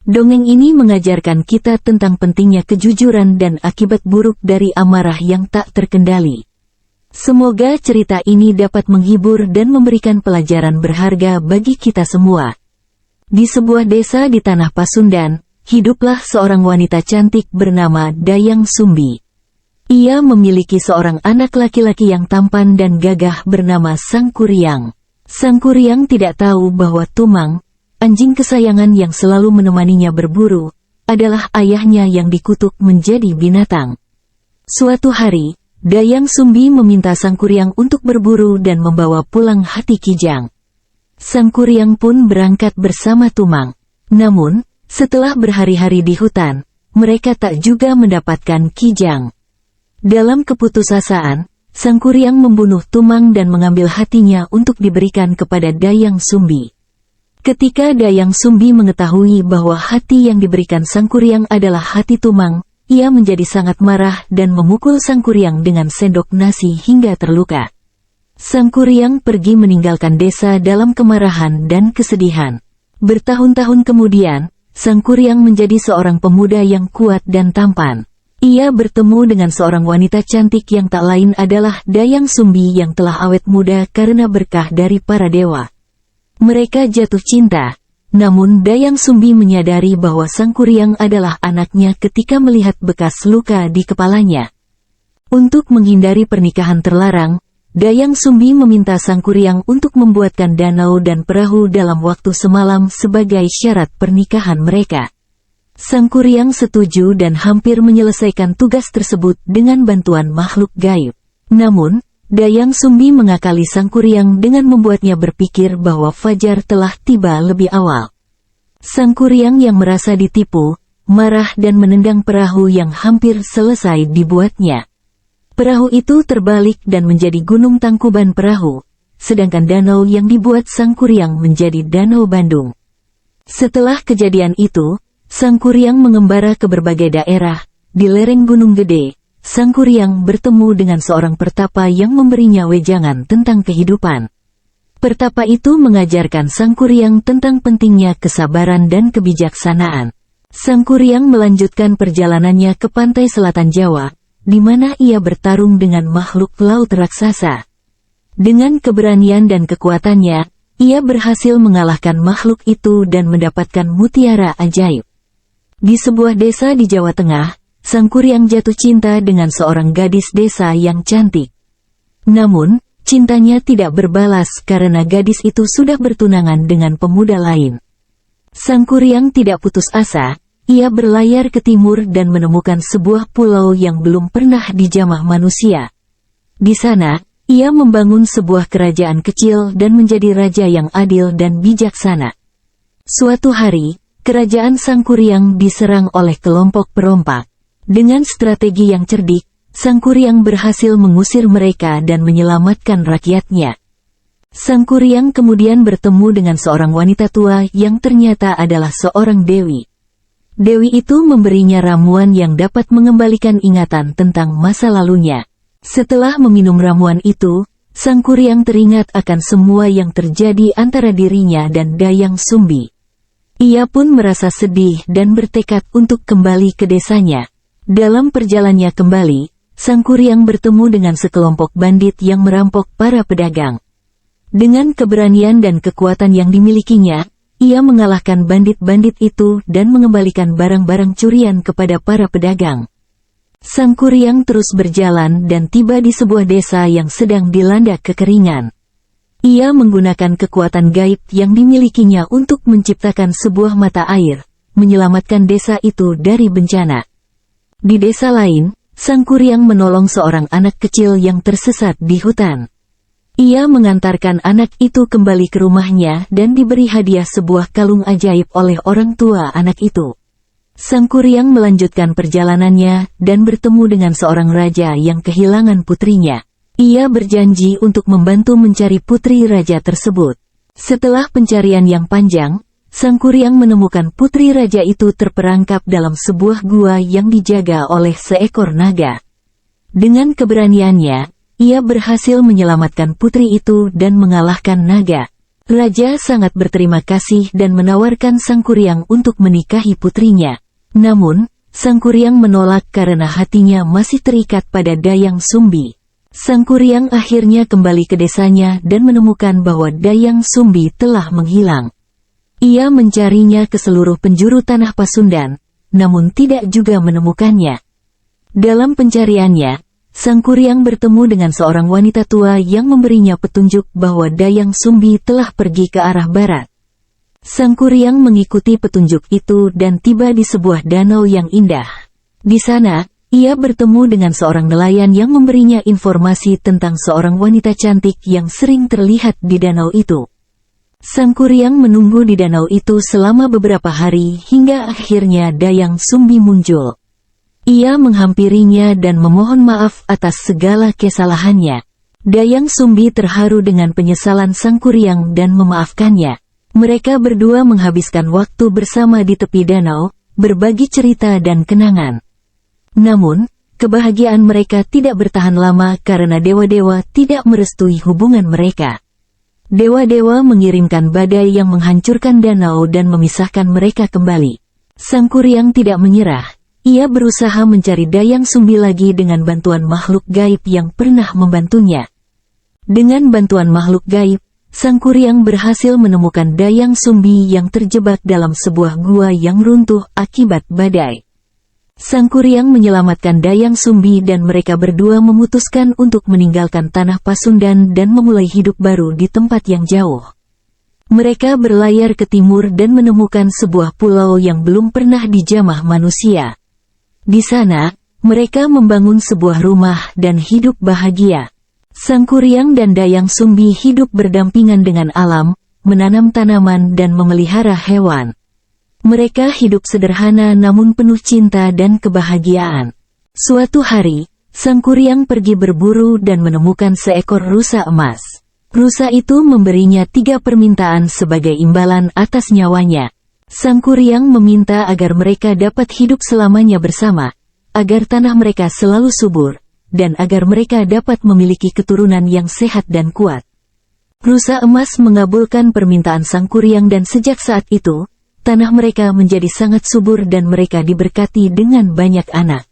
Dongeng ini mengajarkan kita tentang pentingnya kejujuran dan akibat buruk dari amarah yang tak terkendali. Semoga cerita ini dapat menghibur dan memberikan pelajaran berharga bagi kita semua. Di sebuah desa di tanah Pasundan, hiduplah seorang wanita cantik bernama Dayang Sumbi. Ia memiliki seorang anak laki-laki yang tampan dan gagah bernama Sangkuriang. Sangkuriang tidak tahu bahwa Tumang, anjing kesayangan yang selalu menemaninya berburu, adalah ayahnya yang dikutuk menjadi binatang. Suatu hari, Dayang Sumbi meminta Sangkuriang untuk berburu dan membawa pulang hati kijang. Sangkuriang pun berangkat bersama Tumang. Namun, setelah berhari-hari di hutan, mereka tak juga mendapatkan kijang. Dalam keputusasaan, Sangkuriang membunuh Tumang dan mengambil hatinya untuk diberikan kepada Dayang Sumbi. Ketika Dayang Sumbi mengetahui bahwa hati yang diberikan Sangkuriang adalah hati Tumang, ia menjadi sangat marah dan memukul Sangkuriang dengan sendok nasi hingga terluka. Sangkuriang pergi meninggalkan desa dalam kemarahan dan kesedihan. Bertahun-tahun kemudian, Sangkuriang menjadi seorang pemuda yang kuat dan tampan. Ia bertemu dengan seorang wanita cantik yang tak lain adalah Dayang Sumbi yang telah awet muda karena berkah dari para dewa. Mereka jatuh cinta, namun Dayang Sumbi menyadari bahwa Sangkuriang adalah anaknya ketika melihat bekas luka di kepalanya. Untuk menghindari pernikahan terlarang, Dayang Sumbi meminta Sangkuriang untuk membuatkan danau dan perahu dalam waktu semalam sebagai syarat pernikahan mereka. Sangkuriang setuju dan hampir menyelesaikan tugas tersebut dengan bantuan makhluk gaib. Namun, Dayang Sumbi mengakali Sangkuriang dengan membuatnya berpikir bahwa fajar telah tiba lebih awal. Sangkuriang yang merasa ditipu, marah dan menendang perahu yang hampir selesai dibuatnya. Perahu itu terbalik dan menjadi gunung Tangkuban Perahu, sedangkan danau yang dibuat Sangkuriang menjadi Danau Bandung. Setelah kejadian itu, Sangkuriang mengembara ke berbagai daerah. Di lereng Gunung Gede, Sangkuriang bertemu dengan seorang pertapa yang memberinya wejangan tentang kehidupan. Pertapa itu mengajarkan Sangkuriang tentang pentingnya kesabaran dan kebijaksanaan. Sangkuriang melanjutkan perjalanannya ke pantai selatan Jawa, di mana ia bertarung dengan makhluk laut raksasa. Dengan keberanian dan kekuatannya, ia berhasil mengalahkan makhluk itu dan mendapatkan mutiara ajaib. Di sebuah desa di Jawa Tengah, Sangkuriang jatuh cinta dengan seorang gadis desa yang cantik. Namun, cintanya tidak berbalas karena gadis itu sudah bertunangan dengan pemuda lain. Sangkuriang tidak putus asa, ia berlayar ke timur dan menemukan sebuah pulau yang belum pernah dijamah manusia. Di sana, ia membangun sebuah kerajaan kecil dan menjadi raja yang adil dan bijaksana. Suatu hari, kerajaan Sangkuriang diserang oleh kelompok perompak. Dengan strategi yang cerdik, Sangkuriang berhasil mengusir mereka dan menyelamatkan rakyatnya. Sangkuriang kemudian bertemu dengan seorang wanita tua yang ternyata adalah seorang dewi. Dewi itu memberinya ramuan yang dapat mengembalikan ingatan tentang masa lalunya. Setelah meminum ramuan itu, Sangkuriang teringat akan semua yang terjadi antara dirinya dan Dayang Sumbi. Ia pun merasa sedih dan bertekad untuk kembali ke desanya. Dalam perjalanannya kembali, Sangkuriang bertemu dengan sekelompok bandit yang merampok para pedagang. Dengan keberanian dan kekuatan yang dimilikinya, ia mengalahkan bandit-bandit itu dan mengembalikan barang-barang curian kepada para pedagang. Sangkuriang terus berjalan dan tiba di sebuah desa yang sedang dilanda kekeringan. Ia menggunakan kekuatan gaib yang dimilikinya untuk menciptakan sebuah mata air, menyelamatkan desa itu dari bencana. Di desa lain, Sangkuriang menolong seorang anak kecil yang tersesat di hutan. Ia mengantarkan anak itu kembali ke rumahnya dan diberi hadiah sebuah kalung ajaib oleh orang tua anak itu. Sangkuriang melanjutkan perjalanannya dan bertemu dengan seorang raja yang kehilangan putrinya. Ia berjanji untuk membantu mencari putri raja tersebut. Setelah pencarian yang panjang, Sangkuriang menemukan putri raja itu terperangkap dalam sebuah gua yang dijaga oleh seekor naga. Dengan keberaniannya, ia berhasil menyelamatkan putri itu dan mengalahkan naga. Raja sangat berterima kasih dan menawarkan Sang Kuryang untuk menikahi putrinya. Namun, Sang Kuryang menolak karena hatinya masih terikat pada Dayang Sumbi. Sang Kuryang akhirnya kembali ke desanya dan menemukan bahwa Dayang Sumbi telah menghilang. Ia mencarinya ke seluruh penjuru tanah Pasundan, namun tidak juga menemukannya. Dalam pencariannya, Sang Kuryang bertemu dengan seorang wanita tua yang memberinya petunjuk bahwa Dayang Sumbi telah pergi ke arah barat. Sang Kuryang mengikuti petunjuk itu dan tiba di sebuah danau yang indah. Di sana, ia bertemu dengan seorang nelayan yang memberinya informasi tentang seorang wanita cantik yang sering terlihat di danau itu. Sang Kuryang menunggu di danau itu selama beberapa hari hingga akhirnya Dayang Sumbi muncul. Ia menghampirinya dan memohon maaf atas segala kesalahannya. Dayang Sumbi terharu dengan penyesalan Sang Kuryang dan memaafkannya. Mereka berdua menghabiskan waktu bersama di tepi danau, berbagi cerita dan kenangan. Namun, kebahagiaan mereka tidak bertahan lama karena dewa-dewa tidak merestui hubungan mereka. Dewa-dewa mengirimkan badai yang menghancurkan danau dan memisahkan mereka kembali. Sang Kuryang tidak menyerah. Ia berusaha mencari Dayang Sumbi lagi dengan bantuan makhluk gaib yang pernah membantunya. Dengan bantuan makhluk gaib, Sang Kuryang berhasil menemukan Dayang Sumbi yang terjebak dalam sebuah gua yang runtuh akibat badai. Sang Kuryang menyelamatkan Dayang Sumbi dan mereka berdua memutuskan untuk meninggalkan tanah Pasundan dan memulai hidup baru di tempat yang jauh. Mereka berlayar ke timur dan menemukan sebuah pulau yang belum pernah dijamah manusia. Di sana, mereka membangun sebuah rumah dan hidup bahagia. Sang Kuryang dan Dayang Sumbi hidup berdampingan dengan alam, menanam tanaman dan memelihara hewan. Mereka hidup sederhana namun penuh cinta dan kebahagiaan. Suatu hari, Sang Kuryang pergi berburu dan menemukan seekor rusa emas. Rusa itu memberinya 3 permintaan sebagai imbalan atas nyawanya. Sang Kuryang meminta agar mereka dapat hidup selamanya bersama, agar tanah mereka selalu subur, dan agar mereka dapat memiliki keturunan yang sehat dan kuat. Rusa emas mengabulkan permintaan Sang Kuryang dan sejak saat itu, tanah mereka menjadi sangat subur dan mereka diberkati dengan banyak anak.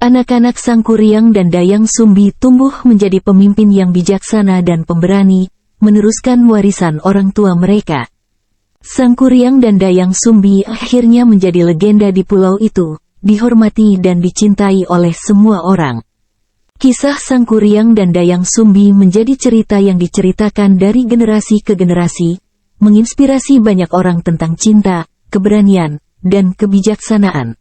Anak-anak Sang Kuryang dan Dayang Sumbi tumbuh menjadi pemimpin yang bijaksana dan pemberani, meneruskan warisan orang tua mereka. Sang Kuryang dan Dayang Sumbi akhirnya menjadi legenda di pulau itu, dihormati dan dicintai oleh semua orang. Kisah Sang Kuryang dan Dayang Sumbi menjadi cerita yang diceritakan dari generasi ke generasi, menginspirasi banyak orang tentang cinta, keberanian, dan kebijaksanaan.